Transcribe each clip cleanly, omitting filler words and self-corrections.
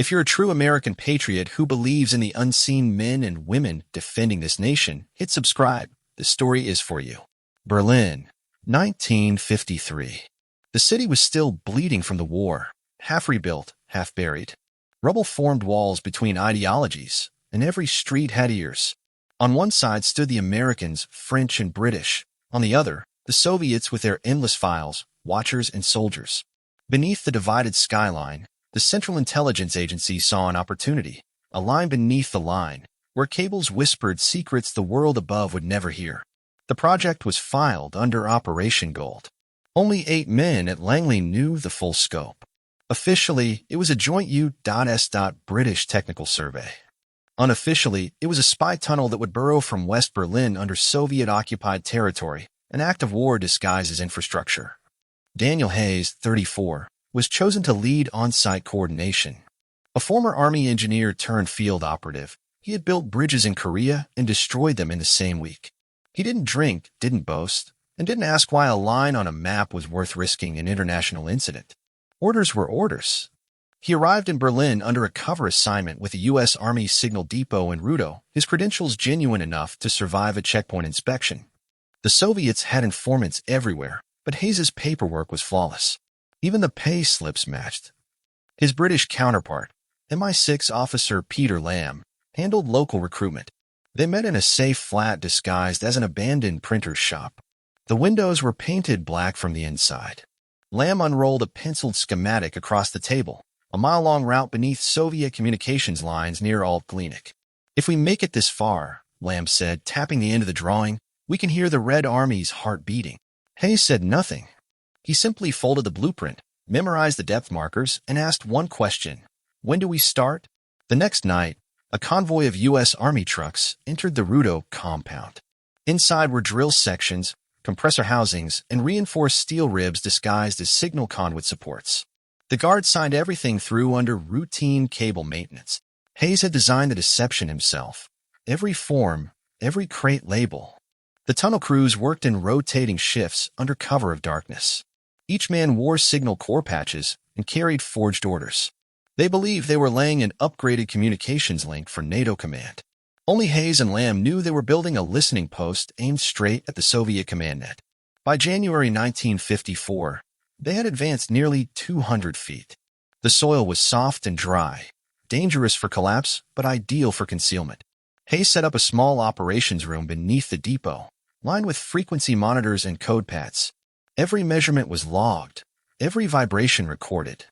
If you're a true American patriot who believes in the unseen men and women defending this nation, hit subscribe. The story is for you. Berlin, 1953. The city was still bleeding from the war, half rebuilt, half buried. Rubble formed walls between ideologies, and every street had ears. On one side stood the Americans, French and British. On the other, the Soviets with their endless files, watchers and soldiers. Beneath the divided skyline, the Central Intelligence Agency saw an opportunity, a line beneath the line, where cables whispered secrets the world above would never hear. The project was filed under Operation Gold. Only 8 men at Langley knew the full scope. Officially, it was a joint U.S. British technical survey. Unofficially, it was a spy tunnel that would burrow from West Berlin under Soviet-occupied territory, an act of war disguised as infrastructure. Daniel Hayes, 34, was chosen to lead on-site coordination. A former Army engineer turned field operative, he had built bridges in Korea and destroyed them in the same week. He didn't drink, didn't boast, and didn't ask why a line on a map was worth risking an international incident. Orders were orders. He arrived in Berlin under a cover assignment with the U.S. Army Signal Depot in Rudo, his credentials genuine enough to survive a checkpoint inspection. The Soviets had informants everywhere, but Hayes's paperwork was flawless. Even the pay slips matched. His British counterpart, MI6 officer Peter Lamb, handled local recruitment. They met in a safe flat disguised as an abandoned printer's shop. The windows were painted black from the inside. Lamb unrolled a penciled schematic across the table, a mile-long route beneath Soviet communications lines near Alt-Glienicke. "If we make it this far," Lamb said, tapping the end of the drawing, "we can hear the Red Army's heart beating." Hayes said nothing. He simply folded the blueprint, memorized the depth markers, and asked one question: "When do we start?" The next night, a convoy of U.S. Army trucks entered the Rudo compound. Inside were drill sections, compressor housings, and reinforced steel ribs disguised as signal conduit supports. The guard signed everything through under routine cable maintenance. Hayes had designed the deception himself. Every form, every crate label. The tunnel crews worked in rotating shifts under cover of darkness. Each man wore signal corps patches and carried forged orders. They believed they were laying an upgraded communications link for NATO command. Only Hayes and Lamb knew they were building a listening post aimed straight at the Soviet command net. By January 1954, they had advanced nearly 200 feet. The soil was soft and dry, dangerous for collapse, but ideal for concealment. Hayes set up a small operations room beneath the depot, lined with frequency monitors and code pads. Every measurement was logged, every vibration recorded.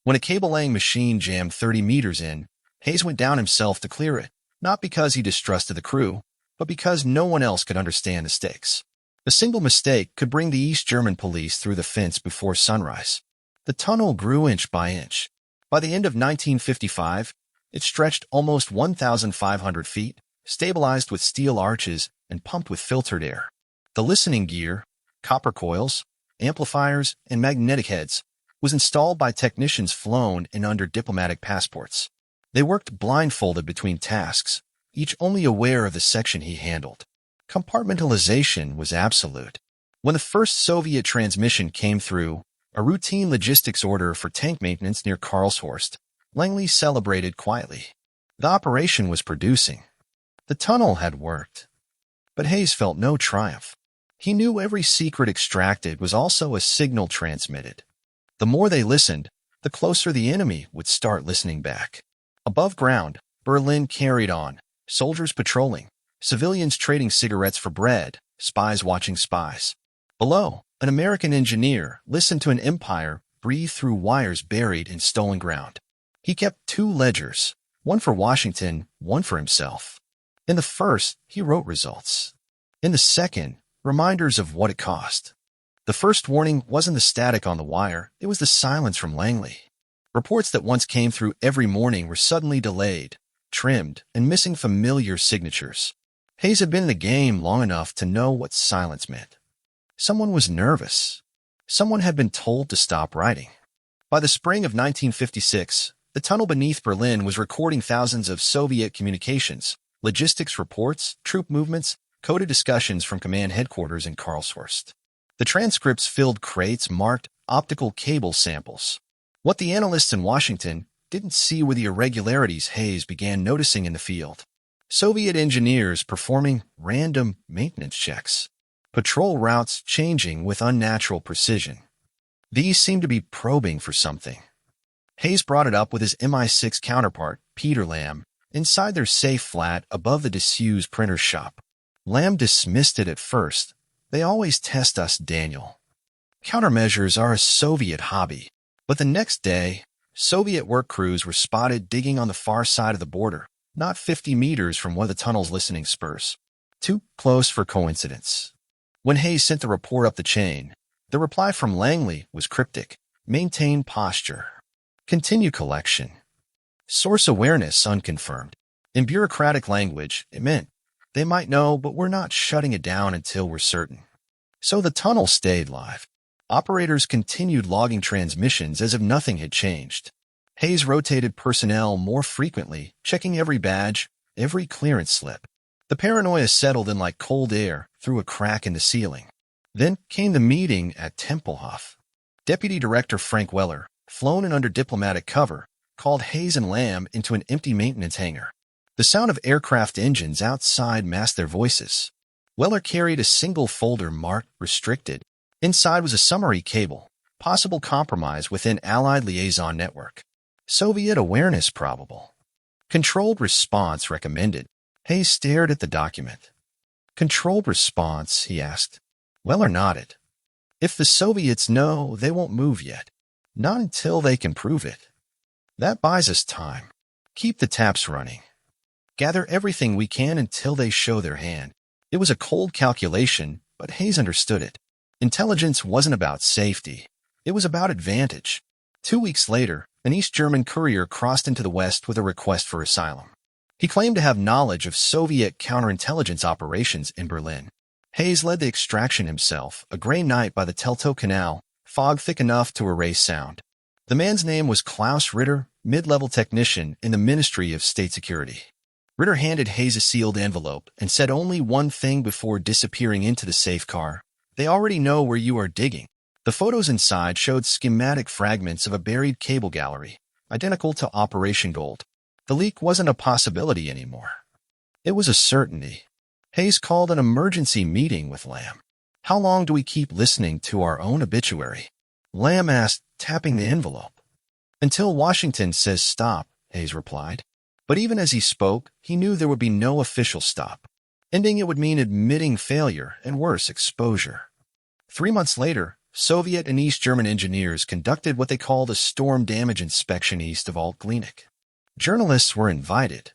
When a cable-laying machine jammed 30 meters in, Hayes went down himself to clear it, not because he distrusted the crew, but because no one else could understand the stakes. A single mistake could bring the East German police through the fence before sunrise. The tunnel grew inch by inch. By the end of 1955, it stretched almost 1,500 feet, stabilized with steel arches and pumped with filtered air. The listening gear, copper coils, amplifiers, and magnetic heads, was installed by technicians flown in under diplomatic passports. They worked blindfolded between tasks, each only aware of the section he handled. Compartmentalization was absolute. When the first Soviet transmission came through, a routine logistics order for tank maintenance near Karlshorst, Langley celebrated quietly. The operation was producing. The tunnel had worked. But Hayes felt no triumph. He knew every secret extracted was also a signal transmitted. The more they listened, the closer the enemy would start listening back. Above ground, Berlin carried on, soldiers patrolling, civilians trading cigarettes for bread, spies watching spies. Below, an American engineer listened to an empire breathe through wires buried in stolen ground. He kept 2 ledgers, one for Washington, one for himself. In the first, he wrote results. In the second, reminders of what it cost. The first warning wasn't the static on the wire, it was the silence from Langley. Reports that once came through every morning were suddenly delayed, trimmed, and missing familiar signatures. Hayes had been in the game long enough to know what silence meant. Someone was nervous. Someone had been told to stop writing. By the spring of 1956, the tunnel beneath Berlin was recording thousands of Soviet communications, logistics reports, troop movements, coded discussions from command headquarters in Karlshorst. The transcripts filled crates marked optical cable samples. What the analysts in Washington didn't see were the irregularities Hayes began noticing in the field. Soviet engineers performing random maintenance checks. Patrol routes changing with unnatural precision. These seemed to be probing for something. Hayes brought it up with his MI6 counterpart, Peter Lamb, inside their safe flat above the disused printer's shop. Lamb dismissed it at first. They always test us, Daniel. Countermeasures are a Soviet hobby. But the next day, Soviet work crews were spotted digging on the far side of the border, not 50 meters from one of the tunnel's listening spurs. Too close for coincidence. When Hayes sent the report up the chain, the reply from Langley was cryptic. Maintain posture. Continue collection. Source awareness unconfirmed. In bureaucratic language, it meant, they might know, but we're not shutting it down until we're certain. So the tunnel stayed live. Operators continued logging transmissions as if nothing had changed. Hayes rotated personnel more frequently, checking every badge, every clearance slip. The paranoia settled in like cold air through a crack in the ceiling. Then came the meeting at Tempelhof. Deputy Director Frank Weller, flown in under diplomatic cover, called Hayes and Lamb into an empty maintenance hangar. The sound of aircraft engines outside masked their voices. Weller carried a single folder marked Restricted. Inside was a summary cable, possible compromise within Allied liaison network. Soviet awareness probable. Controlled response recommended. Hayes stared at the document. Controlled response, he asked. Weller nodded. If the Soviets know, they won't move yet. Not until they can prove it. That buys us time. Keep the taps running. Gather everything we can until they show their hand. It was a cold calculation, but Hayes understood it. Intelligence wasn't about safety. It was about advantage. 2 weeks later, an East German courier crossed into the West with a request for asylum. He claimed to have knowledge of Soviet counterintelligence operations in Berlin. Hayes led the extraction himself, a gray night by the Teltow Canal, fog thick enough to erase sound. The man's name was Klaus Ritter, mid-level technician in the Ministry of State Security. Ritter handed Hayes a sealed envelope and said only one thing before disappearing into the safe car. They already know where you are digging. The photos inside showed schematic fragments of a buried cable gallery, identical to Operation Gold. The leak wasn't a possibility anymore. It was a certainty. Hayes called an emergency meeting with Lamb. How long do we keep listening to our own obituary? Lamb asked, tapping the envelope. Until Washington says stop, Hayes replied. But even as he spoke, he knew there would be no official stop. Ending it would mean admitting failure and worse, exposure. 3 months later, Soviet and East German engineers conducted what they called a storm damage inspection east of Alt-Glienicke. Journalists were invited.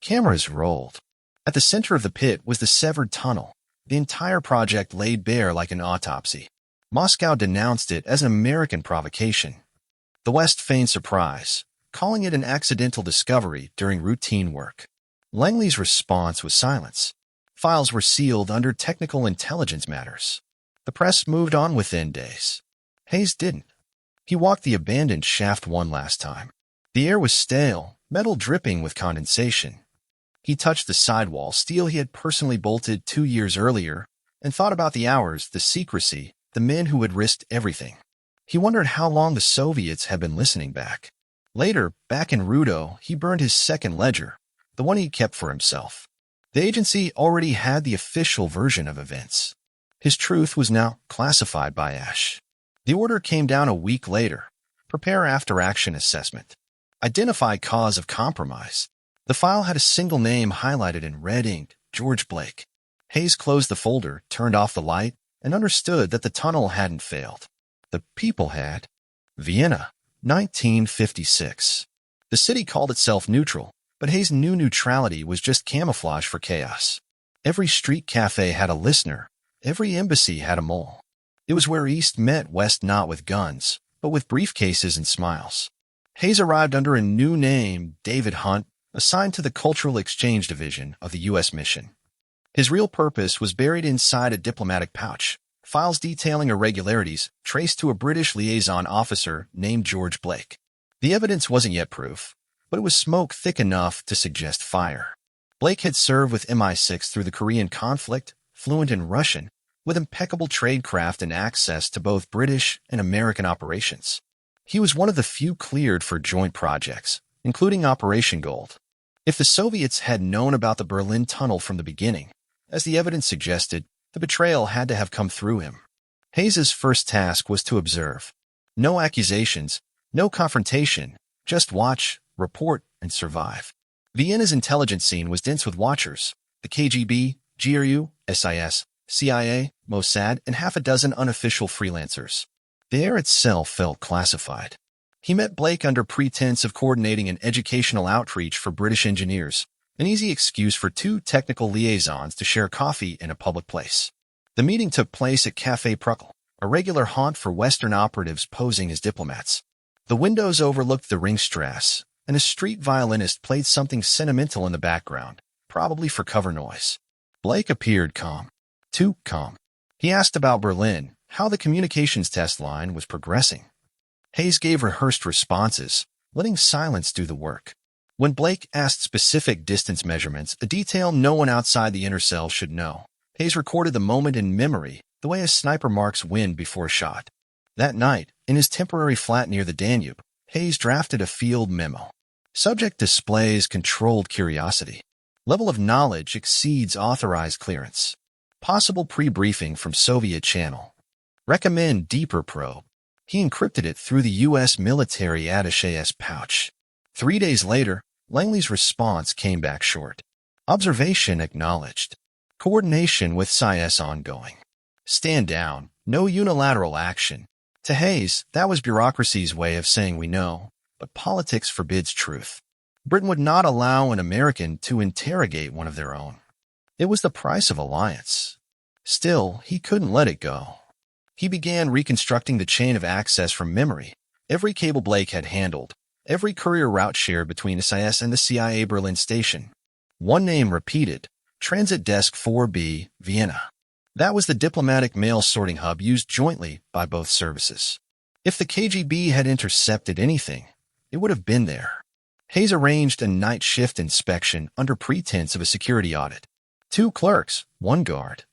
Cameras rolled. At the center of the pit was the severed tunnel, the entire project laid bare like an autopsy. Moscow denounced it as an American provocation. The West feigned surprise, calling it an accidental discovery during routine work. Langley's response was silence. Files were sealed under technical intelligence matters. The press moved on within days. Hayes didn't. He walked the abandoned shaft one last time. The air was stale, metal dripping with condensation. He touched the sidewall steel he had personally bolted 2 years earlier and thought about the hours, the secrecy, the men who had risked everything. He wondered how long the Soviets had been listening back. Later, back in Rudo, he burned his second ledger, the one he kept for himself. The agency already had the official version of events. His truth was now classified by Ash. The order came down a week later. Prepare after-action assessment. Identify cause of compromise. The file had a single name highlighted in red ink, George Blake. Hayes closed the folder, turned off the light, and understood that the tunnel hadn't failed. The people had. Vienna, 1956. The city called itself neutral, but Hayes knew neutrality was just camouflage for chaos. Every street cafe had a listener. Every embassy had a mole. It was where East met West, not with guns, but with briefcases and smiles. Hayes arrived under a new name, David Hunt, assigned to the Cultural Exchange Division of the U.S. mission. His real purpose was buried inside a diplomatic pouch, files detailing irregularities traced to a British liaison officer named George Blake. The evidence wasn't yet proof, but it was smoke thick enough to suggest fire. Blake had served with MI6 through the Korean conflict, fluent in Russian, with impeccable tradecraft and access to both British and American operations. He was one of the few cleared for joint projects, including Operation Gold. If the Soviets had known about the Berlin Tunnel from the beginning, as the evidence suggested, the betrayal had to have come through him. Hayes's first task was to observe. No accusations, no confrontation, just watch, report, and survive. Vienna's intelligence scene was dense with watchers. The KGB, GRU, SIS, CIA, Mossad, and half a dozen unofficial freelancers. The air itself felt classified. He met Blake under pretense of coordinating an educational outreach for British engineers, an easy excuse for two technical liaisons to share coffee in a public place. The meeting took place at Café Pruckl, a regular haunt for Western operatives posing as diplomats. The windows overlooked the Ringstrasse, and a street violinist played something sentimental in the background, probably for cover noise. Blake appeared calm. Too calm. He asked about Berlin, how the communications test line was progressing. Hayes gave rehearsed responses, letting silence do the work. When Blake asked specific distance measurements, a detail no one outside the inner cell should know, Hayes recorded the moment in memory, the way a sniper marks wind before a shot. That night, in his temporary flat near the Danube, Hayes drafted a field memo. Subject displays controlled curiosity. Level of knowledge exceeds authorized clearance. Possible pre-briefing from Soviet channel. Recommend deeper probe. He encrypted it through the U.S. military attaché's pouch. 3 days later, Langley's response came back short. Observation acknowledged. Coordination with SIS ongoing. Stand down. No unilateral action. To Hayes, that was bureaucracy's way of saying we know, but politics forbids truth. Britain would not allow an American to interrogate one of their own. It was the price of alliance. Still, he couldn't let it go. He began reconstructing the chain of access from memory. Every cable Blake had handled, every courier route shared between SIS and the CIA Berlin station. One name repeated, Transit Desk 4B, Vienna. That was the diplomatic mail sorting hub used jointly by both services. If the KGB had intercepted anything, it would have been there. Hayes arranged a night shift inspection under pretense of a security audit. 2 clerks, 1 guard.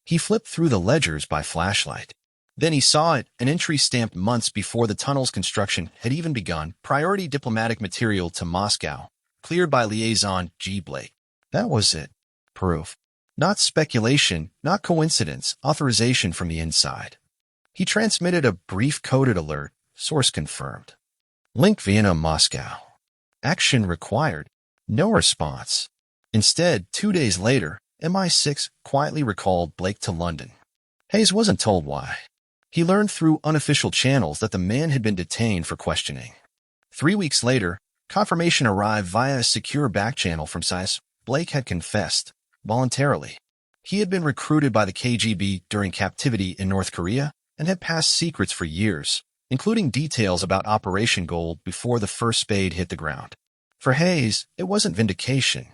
He flipped through the ledgers by flashlight. Then he saw it, an entry stamped months before the tunnel's construction had even begun, priority diplomatic material to Moscow, cleared by liaison G. Blake. That was it. Proof. Not speculation, not coincidence, authorization from the inside. He transmitted a brief coded alert, source confirmed. Link Vienna, Moscow. Action required. No response. Instead, 2 days later, MI6 quietly recalled Blake to London. Hayes wasn't told why. He learned through unofficial channels that the man had been detained for questioning. 3 weeks later, confirmation arrived via a secure backchannel from SIS. Blake had confessed, voluntarily. He had been recruited by the KGB during captivity in North Korea and had passed secrets for years, including details about Operation Gold before the first spade hit the ground. For Hayes, it wasn't vindication.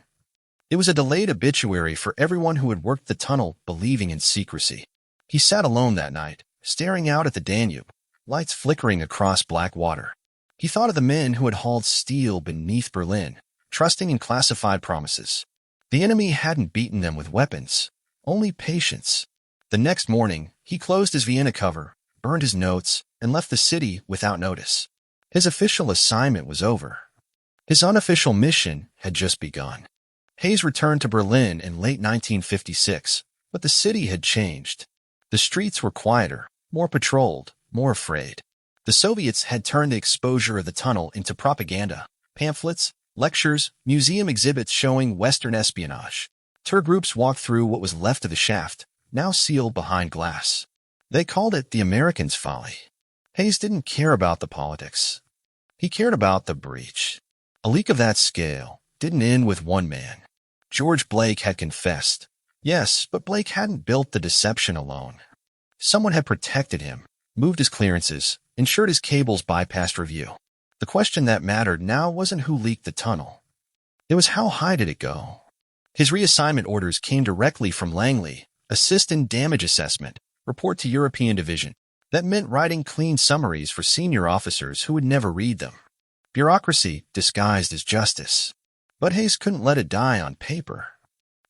It was a delayed obituary for everyone who had worked the tunnel believing in secrecy. He sat alone that night, staring out at the Danube, lights flickering across black water. He thought of the men who had hauled steel beneath Berlin, trusting in classified promises. The enemy hadn't beaten them with weapons, only patience. The next morning, he closed his Vienna cover, burned his notes, and left the city without notice. His official assignment was over. His unofficial mission had just begun. Hayes returned to Berlin in late 1956, but the city had changed. The streets were quieter, more patrolled, more afraid. The Soviets had turned the exposure of the tunnel into propaganda, pamphlets, lectures, museum exhibits showing Western espionage. Tour groups walked through what was left of the shaft, now sealed behind glass. They called it the Americans' folly. Hayes didn't care about the politics. He cared about the breach. A leak of that scale didn't end with one man. George Blake had confessed. Yes, but Blake hadn't built the deception alone. Someone had protected him, moved his clearances, ensured his cables bypassed review. The question that mattered now wasn't who leaked the tunnel. It was how high did it go? His reassignment orders came directly from Langley, assist in damage assessment, report to European Division. That meant writing clean summaries for senior officers who would never read them. Bureaucracy disguised as justice. But Hayes couldn't let it die on paper.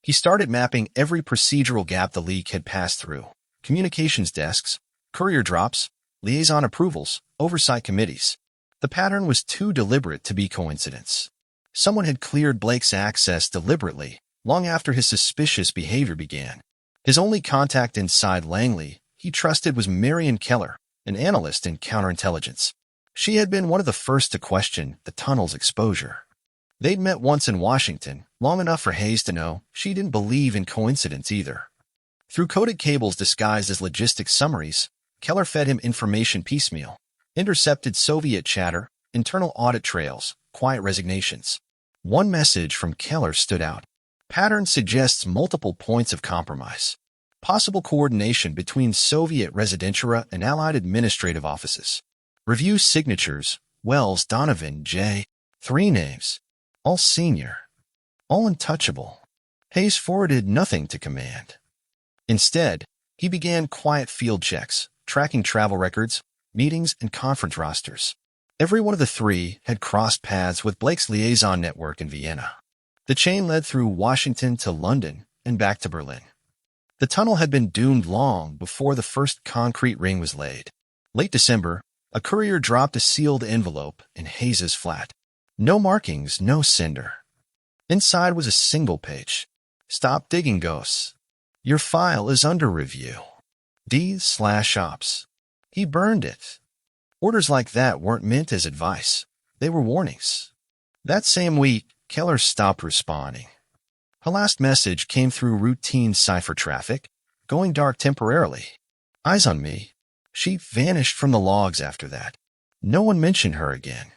He started mapping every procedural gap the leak had passed through. Communications desks, courier drops, liaison approvals, oversight committees. The pattern was too deliberate to be coincidence. Someone had cleared Blake's access deliberately, long after his suspicious behavior began. His only contact inside Langley, he trusted, was Marion Keller, an analyst in counterintelligence. She had been one of the first to question the tunnel's exposure. They'd met once in Washington, long enough for Hayes to know she didn't believe in coincidence either. Through coded cables disguised as logistics summaries, Keller fed him information piecemeal, intercepted Soviet chatter, internal audit trails, quiet resignations. One message from Keller stood out. Pattern suggests multiple points of compromise. Possible coordination between Soviet residentura and Allied administrative offices. Review signatures, Wells, Donovan, J. 3 names. All senior. All untouchable. Hayes forwarded nothing to command. Instead, he began quiet field checks, tracking travel records, meetings, and conference rosters. Every one of the three had crossed paths with Blake's liaison network in Vienna. The chain led through Washington to London and back to Berlin. The tunnel had been doomed long before the first concrete ring was laid. Late December, a courier dropped a sealed envelope in Hayes's flat. No markings, no sender. Inside was a single page. Stop digging, ghosts. Your file is under review. D/ops. He burned it. Orders like that weren't meant as advice. They were warnings. That same week, Keller stopped responding. Her last message came through routine cipher traffic, going dark temporarily. Eyes on me. She vanished from the logs after that. No one mentioned her again.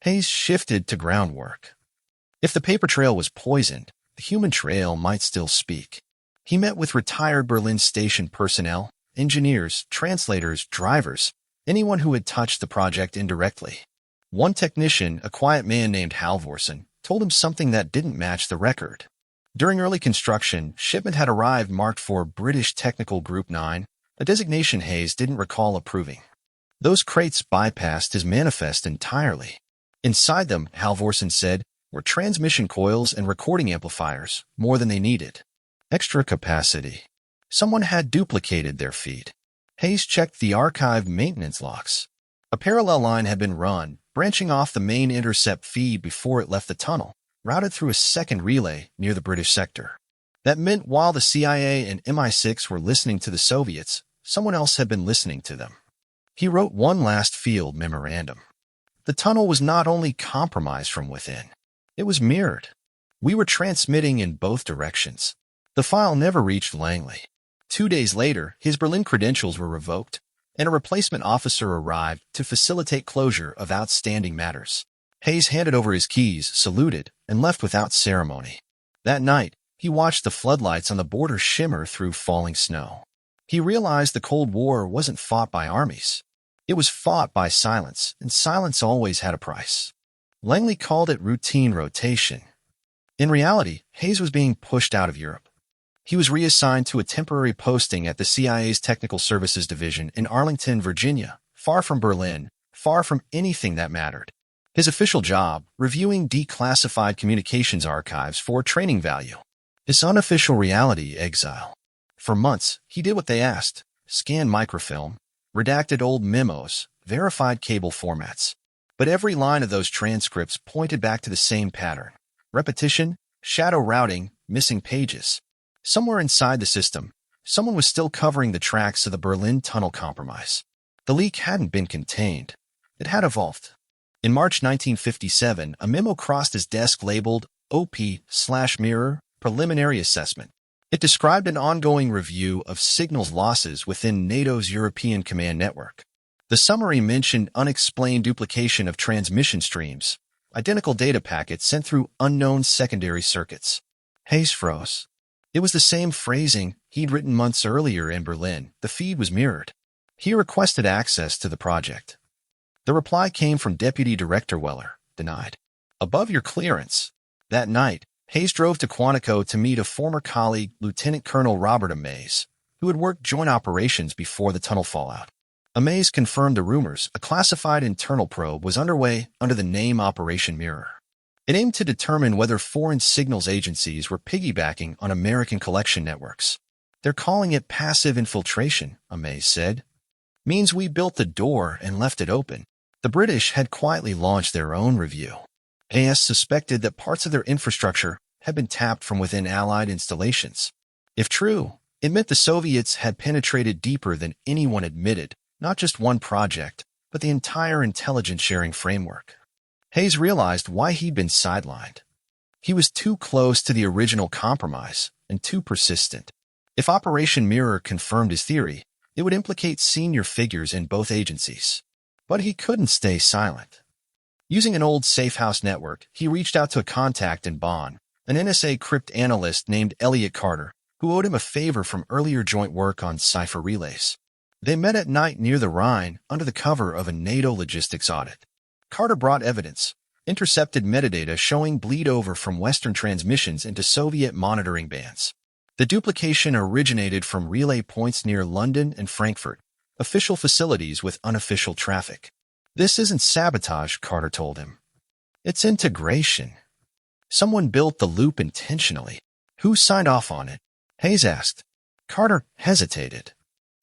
Hayes shifted to groundwork. If the paper trail was poisoned, the human trail might still speak. He met with retired Berlin station personnel, engineers, translators, drivers, anyone who had touched the project indirectly. One technician, a quiet man named Halvorsen, told him something that didn't match the record. During early construction, shipment had arrived marked for British Technical Group 9, a designation Hayes didn't recall approving. Those crates bypassed his manifest entirely. Inside them, Halvorsen said, were transmission coils and recording amplifiers, more than they needed. Extra capacity. Someone had duplicated their feed. Hayes checked the archived maintenance logs. A parallel line had been run, branching off the main intercept feed before it left the tunnel, routed through a second relay near the British sector. That meant while the CIA and MI6 were listening to the Soviets, someone else had been listening to them. He wrote one last field memorandum. The tunnel was not only compromised from within, it was mirrored. We were transmitting in both directions. The file never reached Langley. 2 days later, his Berlin credentials were revoked, and a replacement officer arrived to facilitate closure of outstanding matters. Hayes handed over his keys, saluted, and left without ceremony. That night, he watched the floodlights on the border shimmer through falling snow. He realized the Cold War wasn't fought by armies. It was fought by silence, and silence always had a price. Langley called it routine rotation. In reality, Hayes was being pushed out of Europe. He was reassigned to a temporary posting at the CIA's Technical Services Division in Arlington, Virginia, far from Berlin, far from anything that mattered. His official job, reviewing declassified communications archives for training value. His unofficial reality, exile. For months, he did what they asked, scanned microfilm, redacted old memos, verified cable formats. But every line of those transcripts pointed back to the same pattern. Repetition, shadow routing, missing pages. Somewhere inside the system, someone was still covering the tracks of the Berlin tunnel compromise. The leak hadn't been contained. It had evolved. In March 1957, a memo crossed his desk labeled OP/Mirror Preliminary Assessment. It described an ongoing review of signals losses within NATO's European Command Network. The summary mentioned unexplained duplication of transmission streams, identical data packets sent through unknown secondary circuits. Hayes froze. It was the same phrasing he'd written months earlier in Berlin. The feed was mirrored. He requested access to the project. The reply came from Deputy Director Weller, denied. Above your clearance. That night, Hayes drove to Quantico to meet a former colleague, Lieutenant Colonel Robert Amaze, who had worked joint operations before the tunnel fallout. Amaze confirmed the rumors a classified internal probe was underway under the name Operation Mirror. It aimed to determine whether foreign signals agencies were piggybacking on American collection networks. They're calling it passive infiltration, Amaze said. means we built the door and left it open. The British had quietly launched their own review. Hayes suspected that parts of their infrastructure had been tapped from within Allied installations. If true, it meant the Soviets had penetrated deeper than anyone admitted, not just one project, but the entire intelligence-sharing framework. Hayes realized why he'd been sidelined. He was too close to the original compromise and too persistent. If Operation Mirror confirmed his theory, it would implicate senior figures in both agencies. But he couldn't stay silent. Using an old safe-house network, he reached out to a contact in Bonn, an NSA crypt analyst named Elliot Carter, who owed him a favor from earlier joint work on cipher relays. They met at night near the Rhine under the cover of a NATO logistics audit. Carter brought evidence, intercepted metadata showing bleed over from Western transmissions into Soviet monitoring bands. The duplication originated from relay points near London and Frankfurt, official facilities with unofficial traffic. This isn't sabotage, Carter told him. It's integration. Someone built the loop intentionally. Who signed off on it? Hayes asked. Carter hesitated.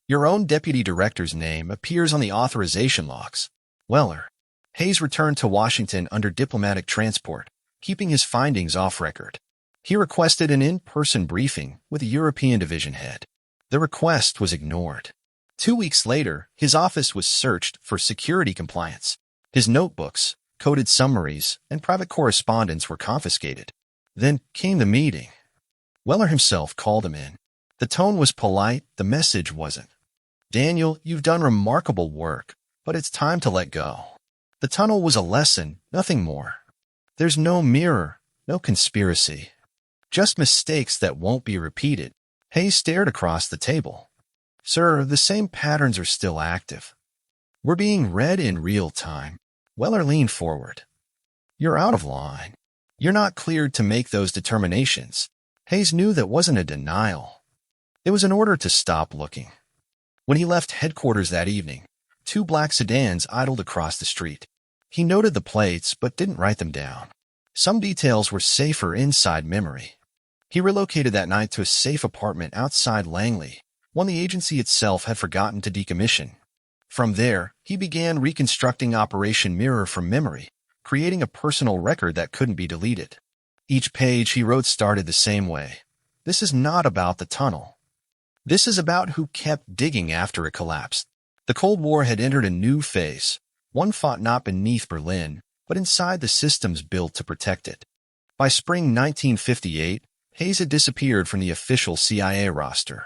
Your own deputy director's name appears on the authorization logs. Weller. Hayes returned to Washington under diplomatic transport, keeping his findings off record. He requested an in-person briefing with the European division head. The request was ignored. 2 weeks later, his office was searched for security compliance. His notebooks, coded summaries, and private correspondence were confiscated. Then came the meeting. Weller himself called him in. The tone was polite, the message wasn't. Daniel, you've done remarkable work, but it's time to let go. The tunnel was a lesson, nothing more. There's no mirror, no conspiracy. Just mistakes that won't be repeated. Hayes stared across the table. Sir, the same patterns are still active. We're being read in real time. Weller leaned forward. You're out of line. You're not cleared to make those determinations. Hayes knew that wasn't a denial. It was an order to stop looking. When he left headquarters that evening, 2 black sedans idled across the street. He noted the plates but didn't write them down. Some details were safer inside memory. He relocated that night to a safe apartment outside Langley, one the agency itself had forgotten to decommission. From there, he began reconstructing Operation Mirror from memory, creating a personal record that couldn't be deleted. Each page he wrote started the same way. This is not about the tunnel. This is about who kept digging after it collapsed. The Cold War had entered a new phase, one fought not beneath Berlin, but inside the systems built to protect it. By spring 1958, Hayes had disappeared from the official CIA roster.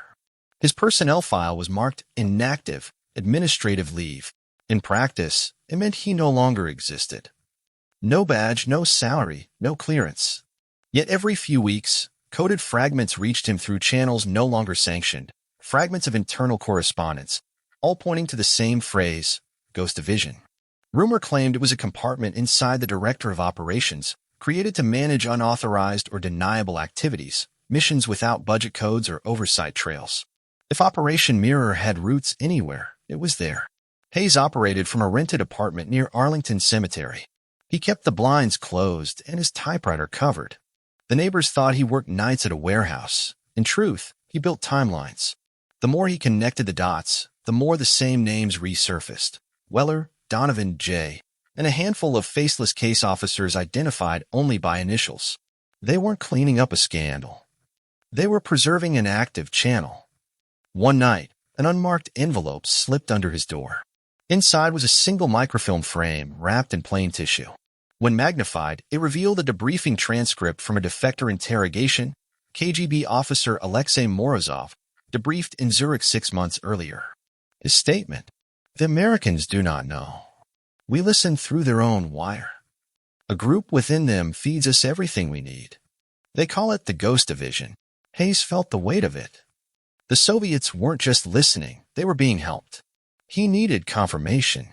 His personnel file was marked inactive, administrative leave. In practice, it meant he no longer existed. No badge, no salary, no clearance. Yet every few weeks, coded fragments reached him through channels no longer sanctioned, fragments of internal correspondence, all pointing to the same phrase, Ghost Division. Rumor claimed it was a compartment inside the Director of Operations, created to manage unauthorized or deniable activities, missions without budget codes or oversight trails. If Operation Mirror had roots anywhere, it was there. Hayes operated from a rented apartment near Arlington Cemetery. He kept the blinds closed and his typewriter covered. The neighbors thought he worked nights at a warehouse. In truth, he built timelines. The more he connected the dots, the more the same names resurfaced. Weller, Donovan, J., and a handful of faceless case officers identified only by initials. They weren't cleaning up a scandal. They were preserving an active channel. One night, an unmarked envelope slipped under his door. Inside was a single microfilm frame wrapped in plain tissue. When magnified, it revealed a debriefing transcript from a defector interrogation. KGB officer Alexei Morozov debriefed in Zurich 6 months earlier. His statement, "The Americans do not know. We listen through their own wire. A group within them feeds us everything we need. They call it the Ghost Division." Hayes felt the weight of it. The Soviets weren't just listening, they were being helped. He needed confirmation.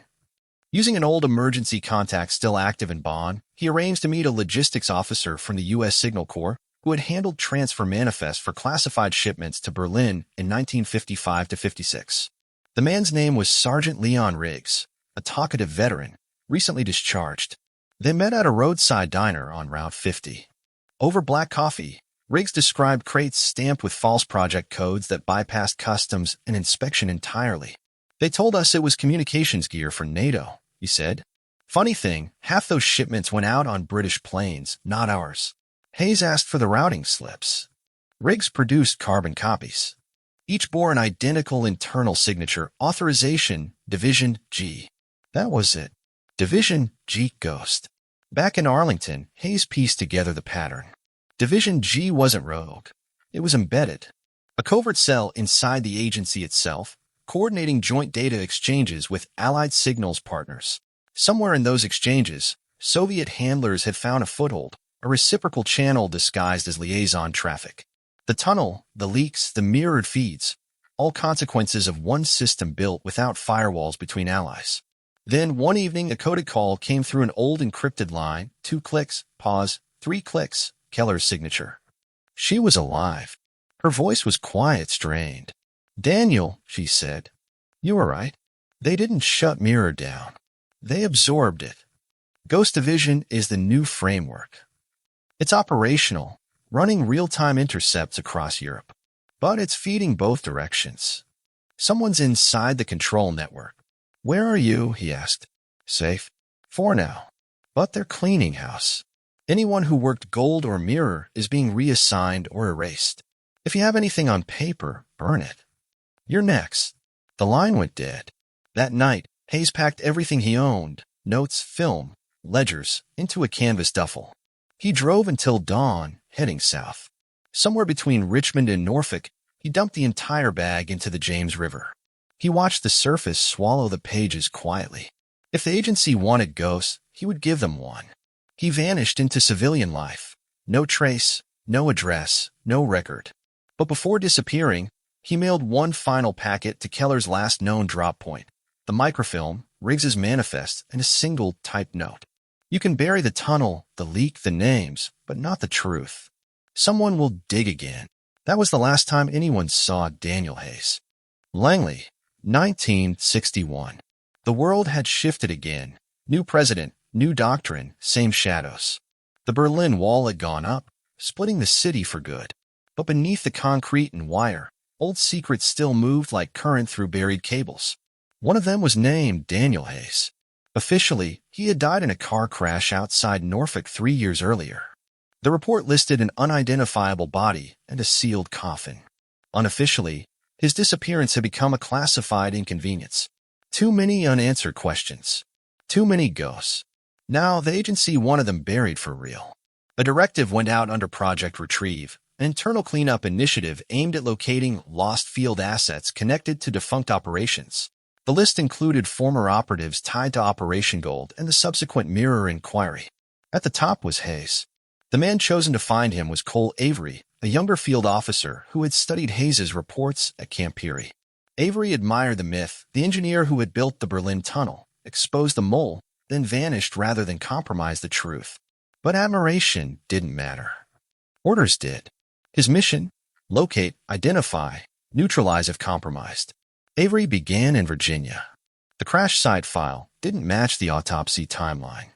Using an old emergency contact still active in Bonn, he arranged to meet a logistics officer from the U.S. Signal Corps who had handled transfer manifests for classified shipments to Berlin in 1955-56. The man's name was Sergeant Leon Riggs, a talkative veteran, recently discharged. They met at a roadside diner on Route 50. Over black coffee, Riggs described crates stamped with false project codes that bypassed customs and inspection entirely. They told us it was communications gear for NATO, he said. Funny thing, half those shipments went out on British planes, not ours. Hayes asked for the routing slips. Riggs produced carbon copies. Each bore an identical internal signature, authorization, Division G. That was it. Division G Ghost. Back in Arlington, Hayes pieced together the pattern. Division G wasn't rogue. It was embedded. A covert cell inside the agency itself, coordinating joint data exchanges with Allied signals partners. Somewhere in those exchanges, Soviet handlers had found a foothold, a reciprocal channel disguised as liaison traffic. The tunnel, the leaks, the mirrored feeds, all consequences of one system built without firewalls between allies. Then, one evening, a coded call came through an old encrypted line, 2 clicks, pause, 3 clicks, Keller's signature. She was alive. Her voice was quiet, strained. "Daniel," she said. "You were right. They didn't shut Mirror down. They absorbed it. Ghost Division is the new framework. It's operational, running real-time intercepts across Europe. But it's feeding both directions. Someone's inside the control network. Where are you?" he asked. "Safe. For now. But they're cleaning house. Anyone who worked Gold or Mirror is being reassigned or erased. If you have anything on paper, burn it. You're next." The line went dead. That night, Hayes packed everything he owned, notes, film, ledgers, into a canvas duffel. He drove until dawn, heading south. Somewhere between Richmond and Norfolk, he dumped the entire bag into the James River. He watched the surface swallow the pages quietly. If the agency wanted ghosts, he would give them one. He vanished into civilian life. No trace, no address, no record. But before disappearing, he mailed one final packet to Keller's last known drop point, the microfilm, Riggs's manifest, and a single typed note. "You can bury the tunnel, the leak, the names, but not the truth. Someone will dig again." That was the last time anyone saw Daniel Hayes. Langley, 1961. The world had shifted again. New president, new doctrine, same shadows. The Berlin Wall had gone up, splitting the city for good. But beneath the concrete and wire, old secrets still moved like current through buried cables. One of them was named Daniel Hayes. Officially, he had died in a car crash outside Norfolk 3 years earlier. The report listed an unidentifiable body and a sealed coffin. Unofficially, his disappearance had become a classified inconvenience. Too many unanswered questions. Too many ghosts. Now, the agency wanted them buried for real. A directive went out under Project Retrieve, an internal cleanup initiative aimed at locating lost field assets connected to defunct operations. The list included former operatives tied to Operation Gold and the subsequent Mirror inquiry. At the top was Hayes. The man chosen to find him was Cole Avery, a younger field officer who had studied Hayes's reports at Camp Peary. Avery admired the myth, the engineer who had built the Berlin Tunnel, exposed the mole, then vanished rather than compromise the truth. But admiration didn't matter. Orders did. His mission? Locate, identify, neutralize if compromised. Avery began in Virginia. The crash site file didn't match the autopsy timeline.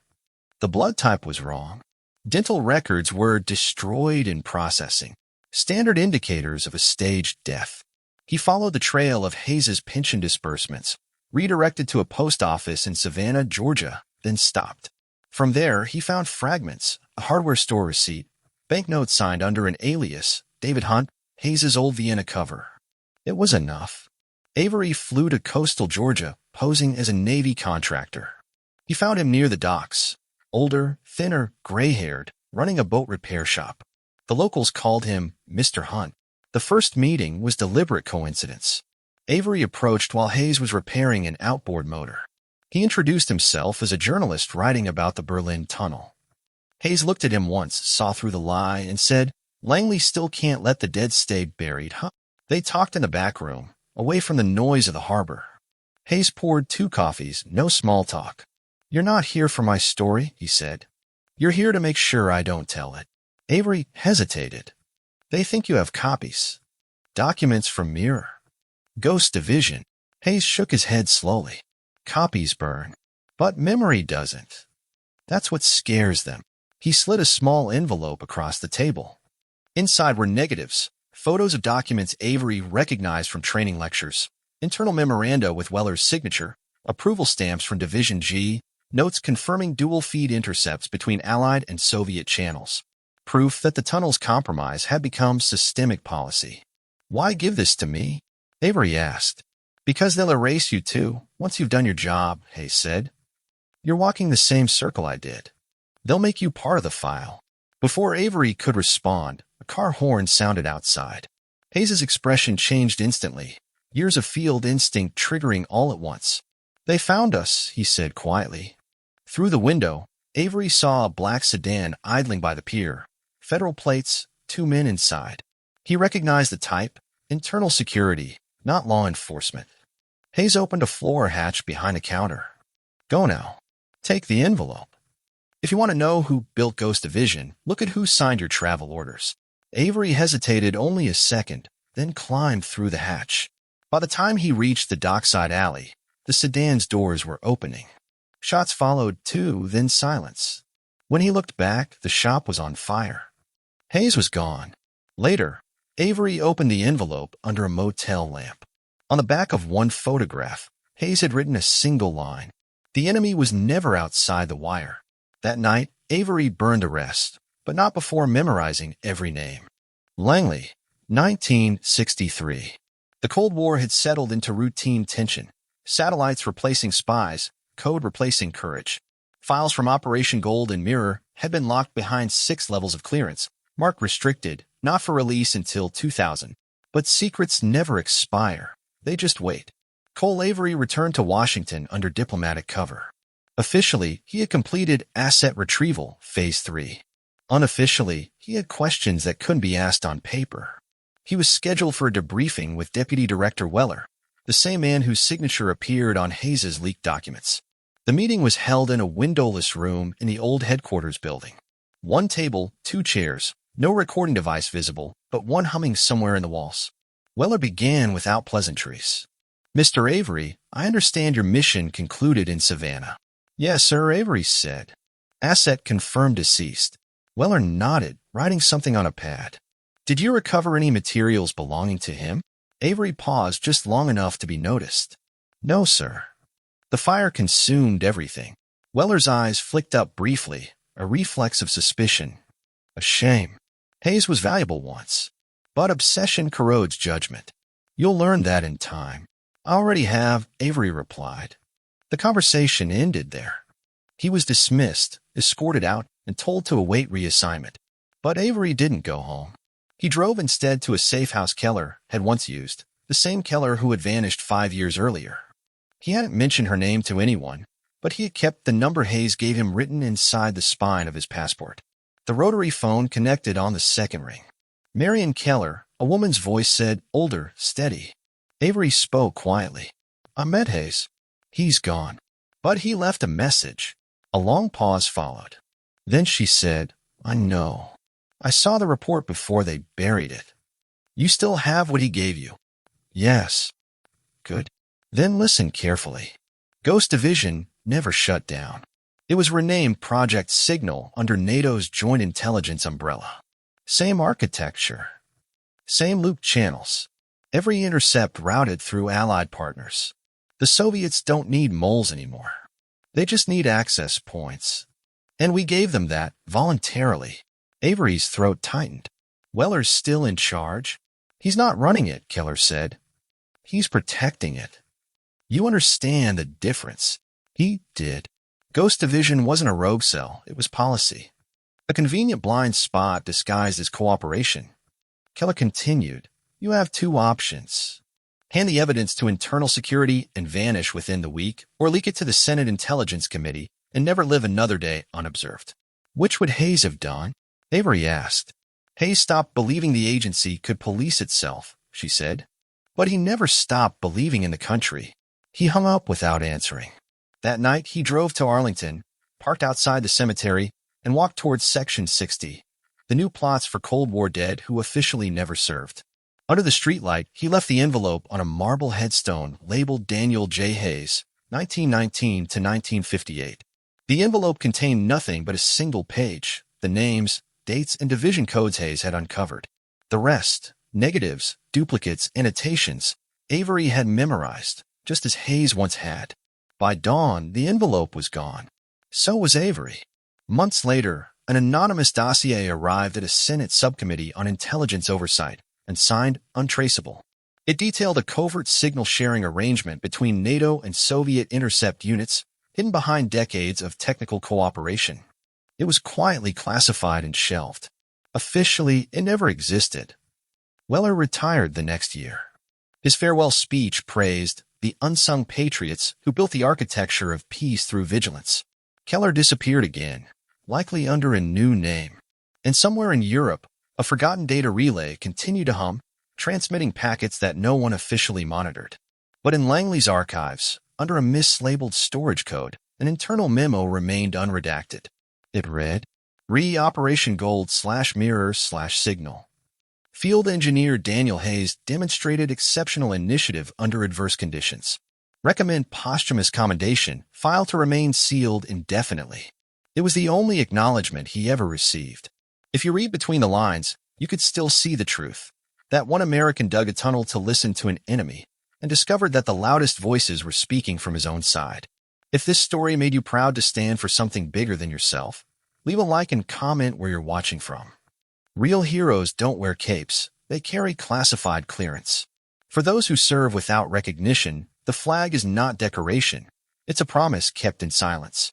The blood type was wrong. Dental records were destroyed in processing, standard indicators of a staged death. He followed the trail of Hayes's pension disbursements, redirected to a post office in Savannah, Georgia, then stopped. From there, he found fragments, a hardware store receipt, banknotes signed under an alias, David Hunt, Hayes's old Vienna cover. It was enough. Avery flew to coastal Georgia, posing as a Navy contractor. He found him near the docks. Older, thinner, gray-haired, running a boat repair shop. The locals called him Mr. Hunt. The first meeting was deliberate coincidence. Avery approached while Hayes was repairing an outboard motor. He introduced himself as a journalist writing about the Berlin Tunnel. Hayes looked at him once, saw through the lie, and said, "Langley still can't let the dead stay buried, huh?" They talked in the back room, away from the noise of the harbor. Hayes poured 2 coffees, no small talk. "You're not here for my story," he said. "You're here to make sure I don't tell it." Avery hesitated. "They think you have copies. Documents from Mirror. Ghost Division." Hayes shook his head slowly. "Copies burn. But memory doesn't. That's what scares them." He slid a small envelope across the table. Inside were negatives, photos of documents Avery recognized from training lectures. internal memoranda with Weller's signature, approval stamps from Division G, notes confirming dual-feed intercepts between Allied and Soviet channels. Proof that the tunnel's compromise had become systemic policy. "Why give this to me?" Avery asked. "Because they'll erase you too, once you've done your job," Hayes said. "You're walking the same circle I did. They'll make you part of the file." Before Avery could respond, a car horn sounded outside. Hayes's expression changed instantly, years of field instinct triggering all at once. "They found us," he said quietly. Through the window, Avery saw a black sedan idling by the pier. Federal plates, 2 men inside. He recognized the type, internal security, not law enforcement. Hayes opened a floor hatch behind a counter. "Go now. Take the envelope. If you want to know who built Ghost Division, look at who signed your travel orders." Avery hesitated only a second, then climbed through the hatch. By the time he reached the dockside alley, the sedan's doors were opening. Shots followed too, then silence. When he looked back, the shop was on fire. Hayes was gone. Later, Avery opened the envelope under a motel lamp. On the back of one photograph, Hayes had written a single line. The enemy was never outside the wire. That night, Avery burned the rest, but not before memorizing every name. Langley, 1963. The Cold War had settled into routine tension. Satellites replacing spies, code replacing courage. Files from Operation Gold and Mirror had been locked behind 6 levels of clearance, marked restricted, not for release until 2000. But secrets never expire. They just wait. Cole Avery returned to Washington under diplomatic cover. Officially, he had completed Asset Retrieval Phase 3. Unofficially, he had questions that couldn't be asked on paper. He was scheduled for a debriefing with Deputy Director Weller, the same man whose signature appeared on Hayes's leaked documents. The meeting was held in a windowless room in the old headquarters building. 1 table, 2 chairs, no recording device visible, but one humming somewhere in the walls. Weller began without pleasantries. "Mr. Avery, I understand your mission concluded in Savannah." "Yes, sir," Avery said. "Asset confirmed deceased." Weller nodded, writing something on a pad. "Did you recover any materials belonging to him?" Avery paused just long enough to be noticed. "No, sir." The fire consumed everything. Weller's eyes flicked up briefly, a reflex of suspicion. A shame. Hayes was valuable once. But obsession corrodes judgment. "You'll learn that in time." "I already have," Avery replied. The conversation ended there. He was dismissed, escorted out, and told to await reassignment. But Avery didn't go home. He drove instead to a safe house Keller had once used, the same Keller who had vanished 5 years earlier. He hadn't mentioned her name to anyone, but he had kept the number Hayes gave him written inside the spine of his passport. The rotary phone connected on the second ring. Marion Keller, a woman's voice said, older, steady. Avery spoke quietly. "I met Hayes. He's gone." But he left a message. A long pause followed. Then she said, "I know. I saw the report before they buried it. You still have what he gave you?" "Yes." "Good. Then listen carefully. Ghost Division never shut down. It was renamed Project Signal under NATO's Joint Intelligence umbrella. Same architecture. Same loop channels. Every intercept routed through Allied partners. The Soviets don't need moles anymore. They just need access points. And we gave them that voluntarily." Avery's throat tightened. "Weller's still in charge?" "He's not running it," Keller said. "He's protecting it. You understand the difference." He did. Ghost Division wasn't a rogue cell. It was policy. A convenient blind spot disguised as cooperation. Keller continued, "You have 2 options. Hand the evidence to internal security and vanish within the week, or leak it to the Senate Intelligence Committee and never live another day unobserved." "Which would Hayes have done?" Avery asked. "Hayes stopped believing the agency could police itself," she said. "But he never stopped believing in the country." He hung up without answering. That night, he drove to Arlington, parked outside the cemetery, and walked towards Section 60, the new plots for Cold War dead who officially never served. Under the streetlight, he left the envelope on a marble headstone labeled Daniel J. Hayes, 1919 to 1958. The envelope contained nothing but a single page, the names, dates, and division codes Hayes had uncovered. The rest, negatives, duplicates, annotations, Avery had memorized, just as Hayes once had. By dawn, the envelope was gone. So was Avery. Months later, an anonymous dossier arrived at a Senate subcommittee on intelligence oversight and signed untraceable. It detailed a covert signal-sharing arrangement between NATO and Soviet intercept units, hidden behind decades of technical cooperation. It was quietly classified and shelved. Officially, it never existed. Weller retired the next year. His farewell speech praised the unsung patriots who built the architecture of peace through vigilance. Keller disappeared again, likely under a new name. And somewhere in Europe, a forgotten data relay continued to hum, transmitting packets that no one officially monitored. But in Langley's archives, under a mislabeled storage code, an internal memo remained unredacted. It read, Operation Gold/Mirror/Signal. Field engineer Daniel Hayes demonstrated exceptional initiative under adverse conditions. Recommend posthumous commendation, file to remain sealed indefinitely. It was the only acknowledgement he ever received. If you read between the lines, you could still see the truth. That one American dug a tunnel to listen to an enemy and discovered that the loudest voices were speaking from his own side. If this story made you proud to stand for something bigger than yourself, leave a like and comment where you're watching from. Real heroes don't wear capes. They carry classified clearance. For those who serve without recognition, the flag is not decoration. It's a promise kept in silence.